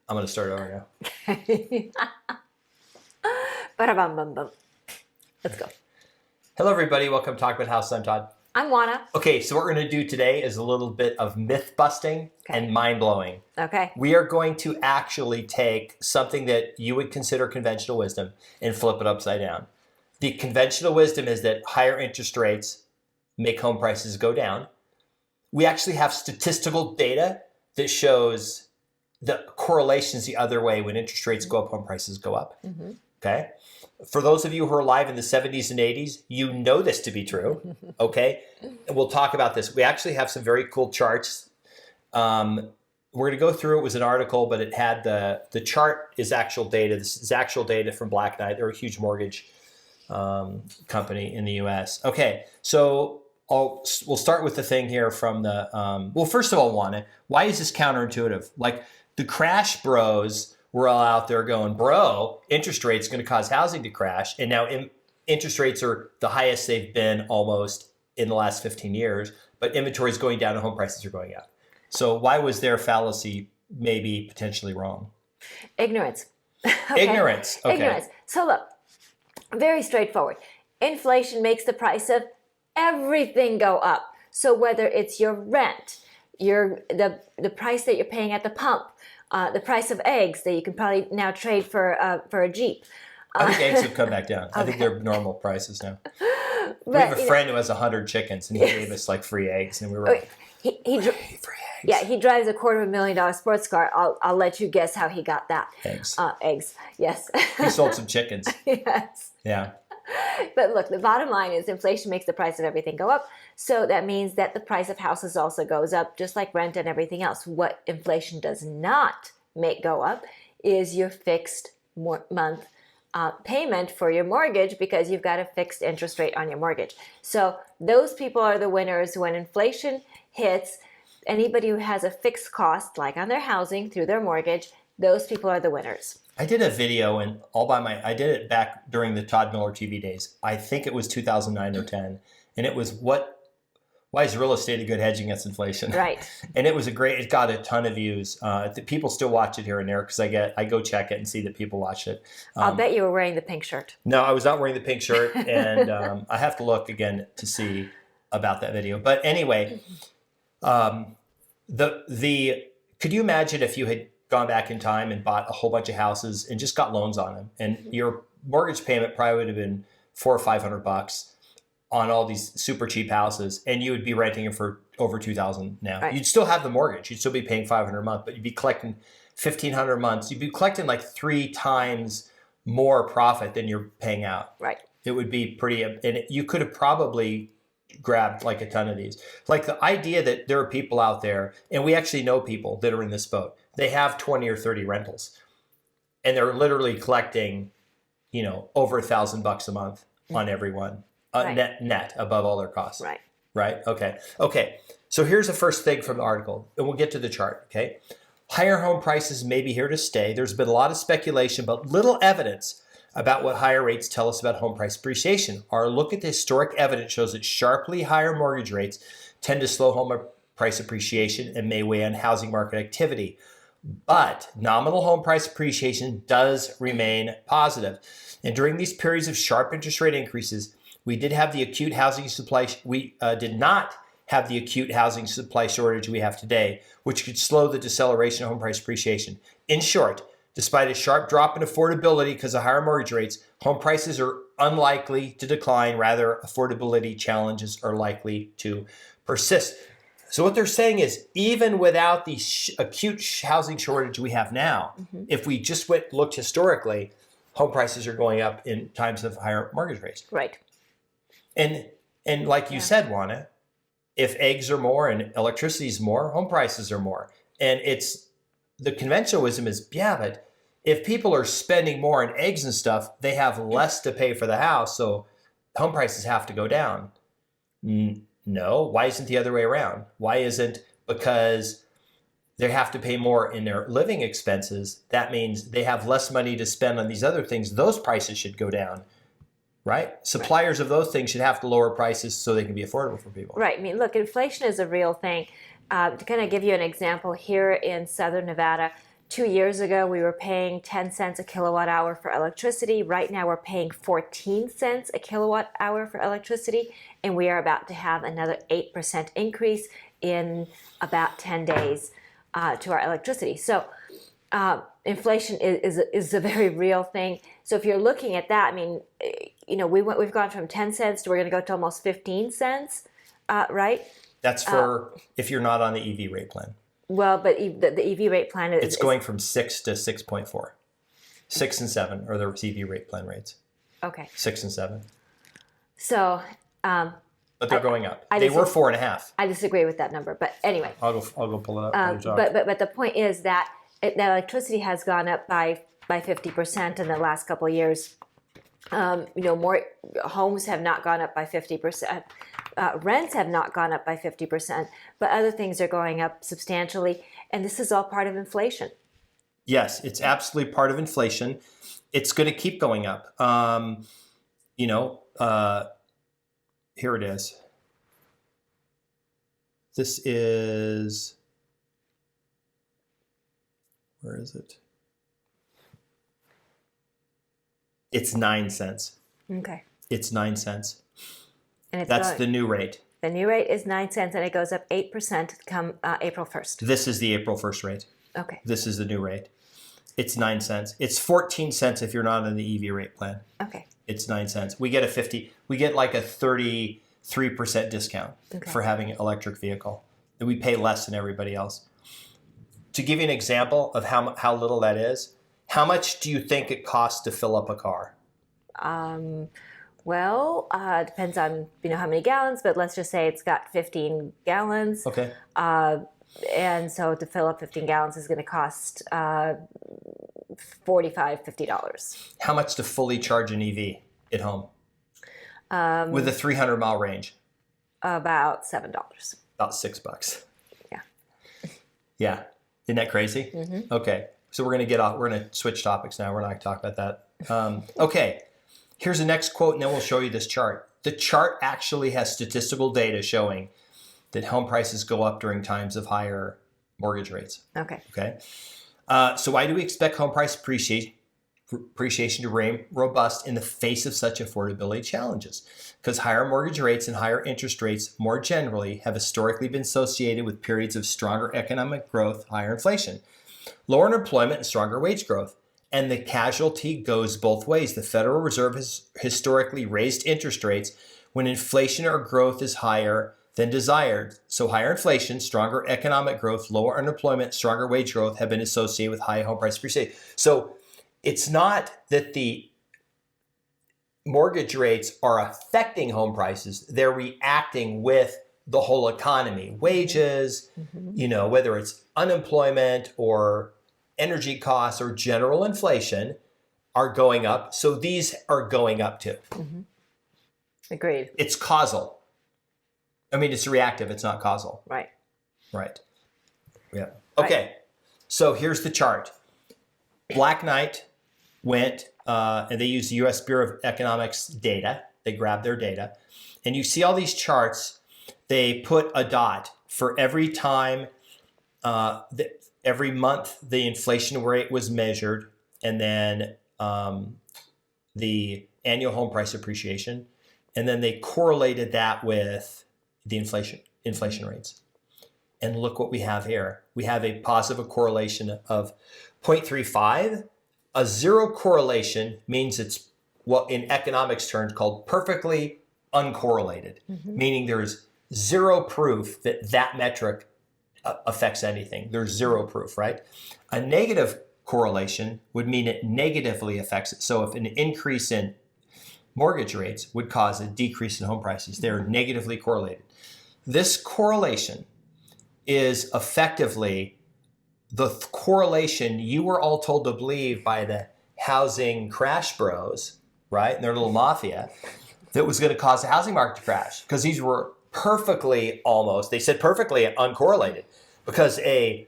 I'm going to start over now. Okay. Ba-da-bum-bum-bum. Let's go. Hello, everybody. Welcome to Talk About House. I'm Todd. I'm Juana. Okay, so what we're going to do today is a little bit of myth busting and mind blowing. Okay. We are going to actually take something that you would consider conventional wisdom and flip it upside down. The conventional wisdom is that higher interest rates make home prices go down. We actually have statistical data that shows the correlations the other way. When interest rates go up, home prices go up. Mm-hmm. Okay. For those of you who are alive in the 70s and 80s, you know this to be true. Okay. And we'll talk about this. We actually have some very cool charts. We're going to go through. It was an article, but it had the chart is actual data. This is actual data from Black Knight. They're a huge mortgage company in the U.S. Okay. So we'll start with the thing here from the, well, first of all, why is this counterintuitive? Like the crash bros were all out there going, bro, interest rates going to cause housing to crash. And now interest rates are the highest they've been almost in the last 15 years, but inventory is going down and home prices are going up. So why was their fallacy maybe potentially wrong? Ignorance. Okay. Ignorance. Okay. Ignorance. So look, very straightforward. Inflation makes the price of everything go up. So whether it's your rent, the price that you're paying at the pump, the price of eggs that you can probably now trade for a Jeep. I think eggs have come back down. Okay. I think they're normal prices now. We have a friend who has 100 chickens, and he gave us like free eggs, and we were like, free eggs. Yeah, he drives a $250,000 sports car. I'll let you guess how he got that. Eggs. Eggs. Yes. He sold some chickens. Yes. Yeah. But look, the bottom line is inflation makes the price of everything go up. So that means that the price of houses also goes up, just like rent and everything else. What inflation does not make go up is your fixed month payment for your mortgage, because you've got a fixed interest rate on your mortgage. So those people are the winners when inflation hits. Anybody who has a fixed cost, like on their housing through their mortgage, those people are the winners. I did a video and I did it back during the Todd Miller TV days. I think it was 2009 or 10. And it was why is real estate a good hedge against inflation? Right. And it got a ton of views. People still watch it here and there because I go check it and see that people watch it. I'll bet you were wearing the pink shirt. No, I was not wearing the pink shirt. And I have to look again to see about that video. But anyway, could you imagine if you had gone back in time and bought a whole bunch of houses and just got loans on them, and your mortgage payment probably would have been $400 or $500 on all these super cheap houses, and you would be renting them for over $2,000 now. Right. You'd still have the mortgage. You'd still be paying $500 a month, but you'd be collecting $1,500 a month. You'd be collecting like 3 times more profit than you're paying out. Right. It would be pretty, and you could have probably grabbed like a ton of these. Like the idea that there are people out there, and we actually know people that are in this boat. They have 20 or 30 rentals, and they're literally collecting, over $1,000 a month on everyone, right. net above all their costs. Right. Right. Okay. So here's the first thing from the article, and we'll get to the chart. Okay. Higher home prices may be here to stay. There's been a lot of speculation, but little evidence about what higher rates tell us about home price appreciation. Our look at the historic evidence shows that sharply higher mortgage rates tend to slow home price appreciation and may weigh on housing market activity. But nominal home price appreciation does remain positive. And during these periods of sharp interest rate increases, we did have the acute housing supply. We did not have the acute housing supply shortage we have today, which could slow the deceleration of home price appreciation. In short, despite a sharp drop in affordability because of higher mortgage rates, home prices are unlikely to decline. Rather, affordability challenges are likely to persist. So what they're saying is, even without the acute housing shortage we have now, if we just looked historically, home prices are going up in times of higher mortgage rates. Right. And like you said, Juana, if eggs are more and electricity is more, home prices are more. And the conventional wisdom is, but if people are spending more on eggs and stuff, they have less to pay for the house, so home prices have to go down. No, why isn't the other way around? Why isn't because they have to pay more in their living expenses? That means they have less money to spend on these other things. Those prices should go down, right? Suppliers of those things should have to lower prices so they can be affordable for people. Right. I mean, look, inflation is a real thing. To kind of give you an example, here in Southern Nevada, 2 years ago, we were paying 10 cents a kilowatt hour for electricity. Right now, we're paying 14 cents a kilowatt hour for electricity, and we are about to have another 8% increase in about 10 days to our electricity. So inflation is a very real thing. So if you're looking at that, I mean, we've gone from 10 cents to we're going to go to almost 15 cents, right? That's for if you're not on the EV rate plan. Well, but the EV rate plan is... It's going from 6 to 6.4. 6 and 7 are the EV rate plan rates. Okay. 6 and 7. So... but they're going up. They were 4.5. I disagree with that number, but anyway. I'll go pull it up. But the point is that the electricity has gone up by 50% in the last couple of years. More homes have not gone up by 50%. Rents have not gone up by 50%, but other things are going up substantially, and this is all part of inflation. Yes, it's absolutely part of inflation. It's going to keep going up. Here it is. This is, where is it? It's 9 cents. Okay. It's 9 cents. And that's the new rate. The new rate is 9 cents, and it goes up 8% come April 1st. This is the April 1st rate. Okay. This is the new rate. It's 9 cents. It's 14 cents if you're not on the EV rate plan. Okay. It's 9 cents. We get like a 33% discount for having an electric vehicle. And we pay less than everybody else. To give you an example of how little that is, how much do you think it costs to fill up a car? Depends on how many gallons, but let's just say it's got 15 gallons. Okay. And so to fill up 15 gallons is going to cost $50. How much to fully charge an EV at home? With a 300-mile range? About $7. About $6. Yeah. Yeah. Isn't that crazy? Mm-hmm. Okay. So we're going to switch topics now. We're not going to talk about that. Okay. Here's the next quote, and then we'll show you this chart. The chart actually has statistical data showing that home prices go up during times of higher mortgage rates. Okay. Okay. So why do we expect home price appreciation to remain robust in the face of such affordability challenges? Because higher mortgage rates and higher interest rates more generally have historically been associated with periods of stronger economic growth, higher inflation, lower unemployment, and stronger wage growth. And the casualty goes both ways. The Federal Reserve has historically raised interest rates when inflation or growth is higher than desired. So higher inflation, stronger economic growth, lower unemployment, stronger wage growth have been associated with high home price appreciation. So it's not that the mortgage rates are affecting home prices. They're reacting with the whole economy. Wages, whether it's unemployment or energy costs or general inflation are going up. So these are going up too. Mm-hmm. Agreed. It's causal. I mean, it's reactive. It's not causal. Right. Right. Yeah. Okay. Right. So here's the chart. Black Knight went, and they used the U.S. Bureau of Economics data. They grabbed their data. And you see all these charts. They put a dot for every time every month the inflation rate was measured, and then the annual home price appreciation, and then they correlated that with the inflation rates. And look what we have here. We have a positive correlation of 0.35. A zero correlation means it's what in economics terms called perfectly uncorrelated, meaning there's zero proof that that metric affects anything. There's zero proof, right? A negative correlation would mean it negatively affects it. So if an increase in mortgage rates would cause a decrease in home prices, they're negatively correlated. This correlation is effectively the correlation you were all told to believe by the housing crash bros, right? And their little mafia, that was going to cause the housing market to crash, because these were they said perfectly uncorrelated, because a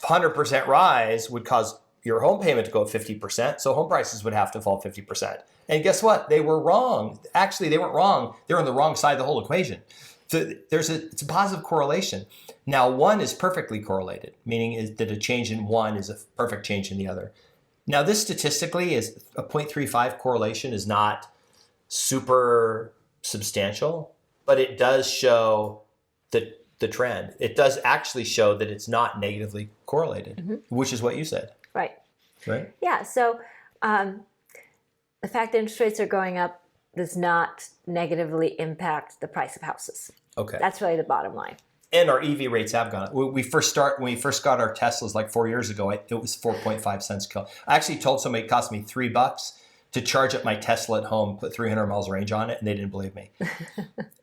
100% rise would cause your home payment to go up 50%. So home prices would have to fall 50%. And guess what? They were wrong. Actually, they weren't wrong. They were on the wrong side of the whole equation. So it's a positive correlation. Now, one is perfectly correlated, meaning is that a change in one is a perfect change in the other. Now, this statistically is a 0.35 correlation is not super substantial, but it does show the trend. It does actually show that it's not negatively correlated, which is what you said. Right. Right? Yeah. So the fact that interest rates are going up does not negatively impact the price of houses. Okay. That's really the bottom line. And our EV rates have gone up. When we first got our Teslas like 4 years ago, it was 4.5 cents a kilowatt. I actually told somebody it cost me $3 to charge up my Tesla at home, put 300 miles range on it, and they didn't believe me.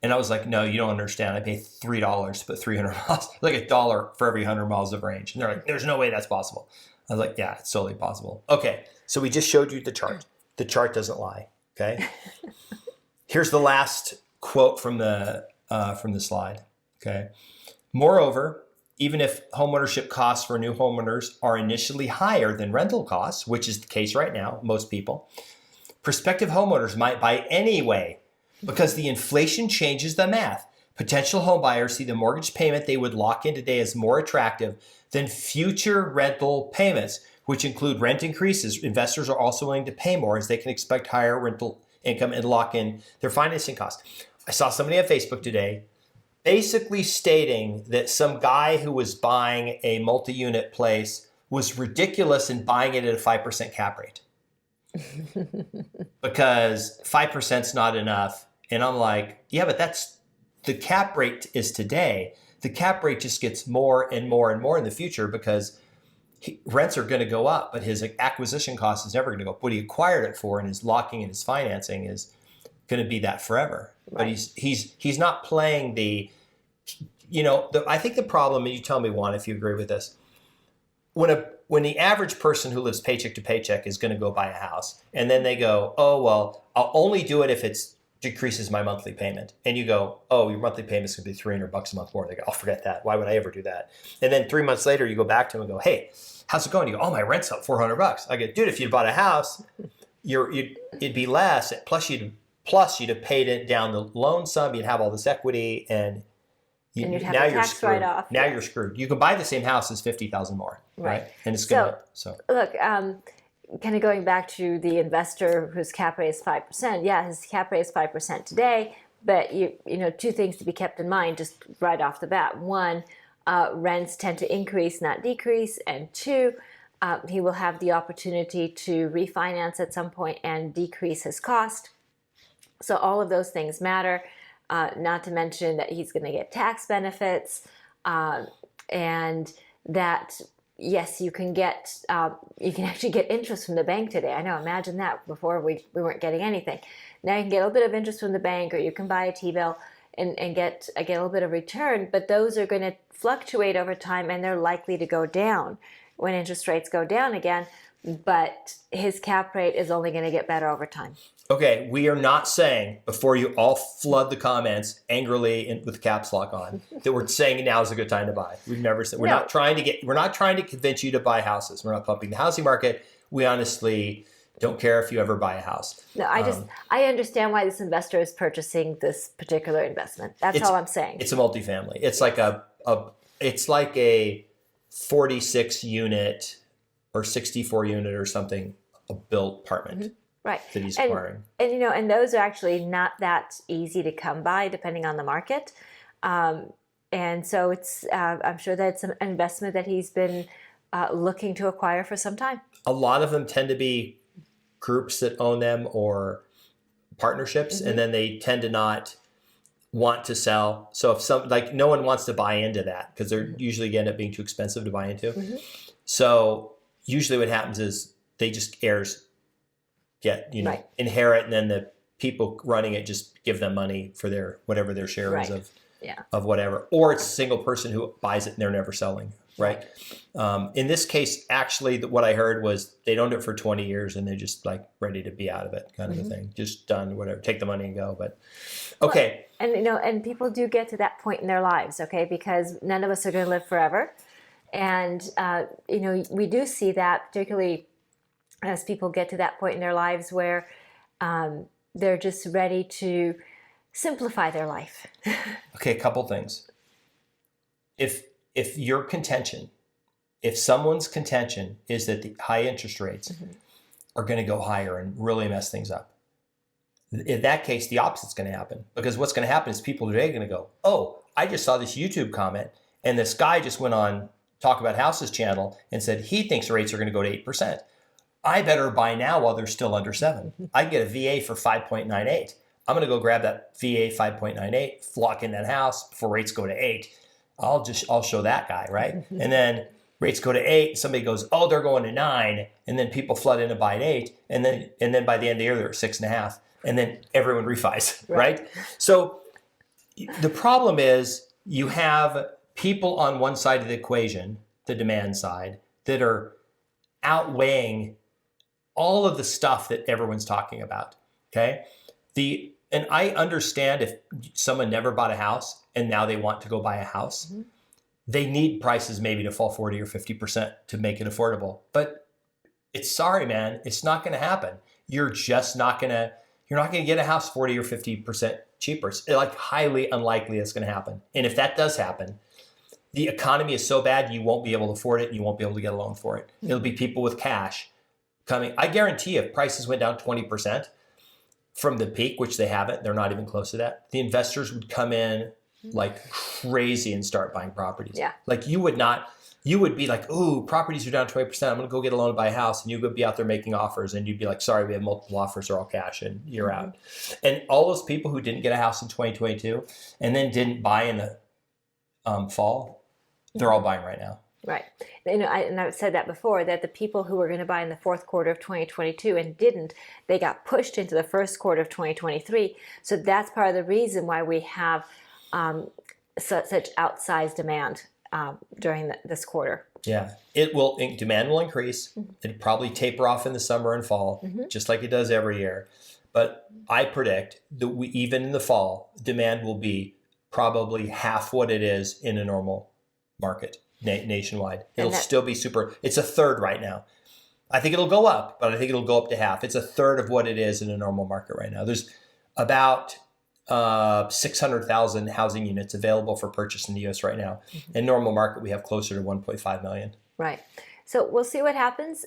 And I was like, no, you don't understand. I pay $3 to put 300 miles, like $1 for every 100 miles of range. And they're like, there's no way that's possible. I was like, yeah, it's totally possible. Okay, so we just showed you the chart. The chart doesn't lie, okay? Here's the last quote from the slide, okay? Moreover, even if homeownership costs for new homeowners are initially higher than rental costs, which is the case right now, most people, prospective homeowners might buy anyway because the inflation changes the math. Potential home buyers see the mortgage payment they would lock in today as more attractive than future rental payments, which include rent increases. Investors are also willing to pay more as they can expect higher rental income and lock in their financing costs. I saw somebody on Facebook today basically stating that some guy who was buying a multi-unit place was ridiculous in buying it at a 5% cap rate because 5% is not enough. And I'm like, yeah, but that's the cap rate is today. The cap rate just gets more and more and more in the future because rents are going to go up, but his acquisition cost is never going to go up. What he acquired it for and his locking in his financing is going to be that forever. Right. But he's not playing the, I think the problem, and you tell me, Juan, if you agree with this, when the average person who lives paycheck to paycheck is going to go buy a house, and then they go, oh, well, I'll only do it if it decreases my monthly payment. And you go, oh, your monthly payment is going to be $300 a month more. They go, I'll forget that. Why would I ever do that? And then 3 months later, you go back to him and go, hey, how's it going? You go, oh, my rent's up $400. I go, dude, if you'd bought a house, it'd be less. Plus you'd have paid it down the loan sum. You'd have all this equity, and you'd have a tax write-off. Now you're screwed. You can buy the same house as $50,000 more, right? And it's look, kind of going back to the investor whose cap rate is 5%. Yeah, his cap rate is 5% today, but two things to be kept in mind just right off the bat. One, rents tend to increase, not decrease, and two, he will have the opportunity to refinance at some point and decrease his cost. So all of those things matter, not to mention that he's going to get tax benefits, and that, yes, you can actually get interest from the bank today. I know, imagine that. Before we weren't getting anything. Now you can get a little bit of interest from the bank, or you can buy a T-bill and get a little bit of return, but those are going to fluctuate over time, and they're likely to go down when interest rates go down again, but his cap rate is only going to get better over time. Okay, we are not saying, before you all flood the comments angrily with caps lock on, that we're saying now is a good time to buy. We've never said we're not trying to convince you to buy houses. We're not pumping the housing market. We honestly don't care if you ever buy a house. No, I understand why this investor is purchasing this particular investment. That's all I'm saying. It's a multifamily. It's like it's like a 46 unit or 64 unit or something, a built apartment. Mm-hmm. Right. That he's acquiring. And those are actually not that easy to come by depending on the market. And so I'm sure that's an investment that he's been looking to acquire for some time. A lot of them tend to be groups that own them or partnerships, and then they tend to not want to sell. So if no one wants to buy into that because they're usually end up being too expensive to buy into. Mm-hmm. So usually what happens is they just heirs get, inherit, and then the people running it just give them money for their whatever their share is of whatever. Or it's a single person who buys it and they're never selling, right? In this case, actually, what I heard was they owned it for 20 years and they're just like ready to be out of it, kind of a thing. Just done, whatever, take the money and go. But okay. Well, and people do get to that point in their lives, okay? Because none of us are going to live forever. And, we do see that particularly as people get to that point in their lives where they're just ready to simplify their life. Okay, a couple things. If your contention, if someone's contention is that the high interest rates are going to go higher and really mess things up, in that case, the opposite's going to happen. Because what's going to happen is people today are going to go, oh, I just saw this YouTube comment, and this guy just went on Talk About Houses channel and said he thinks rates are going to go to 8%. I better buy now while they're still under 7. I can get a VA for 5.98. I'm going to go grab that VA 5.98, flock in that house before rates go to 8. I'll show that guy, right? And then rates go to 8. Somebody goes, oh, they're going to 9, and then people flood in to buy at 8, and then by the end of the year they're at 6.5, and then everyone refis, right? So the problem is you have people on one side of the equation, the demand side, that are outweighing all of the stuff that everyone's talking about. Okay, and I understand if someone never bought a house and now they want to go buy a house, they need prices maybe to fall 40 or 50% to make it affordable. But sorry, man, it's not going to happen. You're not going to get a house 40 or 50% cheaper. It's like highly unlikely it's going to happen. And if that does happen, the economy is so bad you won't be able to afford it and you won't be able to get a loan for it. It'll be people with cash coming. I guarantee if prices went down 20% from the peak, which they haven't, they're not even close to that, the investors would come in like crazy and start buying properties. Yeah. Like you would be like, ooh, properties are down 20%. I'm going to go get a loan to buy a house. And you would be out there making offers and you'd be like, sorry, we have multiple offers, they're all cash and you're out. And all those people who didn't get a house in 2022 and then didn't buy in the fall, they're all buying right now. Right. I've said that before, that the people who were going to buy in the fourth quarter of 2022 and didn't, they got pushed into the first quarter of 2023. So that's part of the reason why we have such outsized demand during this quarter. Yeah, demand will increase. It'll probably taper off in the summer and fall, just like it does every year. But I predict that even in the fall, demand will be probably half what it is in a normal market nationwide. It'll still be it's a third right now. I think it'll go up, but I think it'll go up to half. It's a third of what it is in a normal market right now. There's about 600,000 housing units available for purchase in the U.S. right now. In normal market, we have closer to 1.5 million. Right. So we'll see what happens.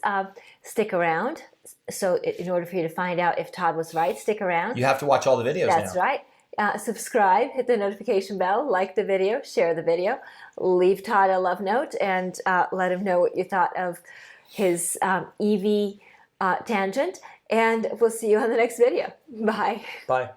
Stick around. So in order for you to find out if Todd was right, stick around. You have to watch all the videos That's now. right. Subscribe, hit the notification bell, like the video, share the video, leave Todd a love note, and let him know what you thought of his EV tangent. And we'll see you on the next video. Bye. Bye.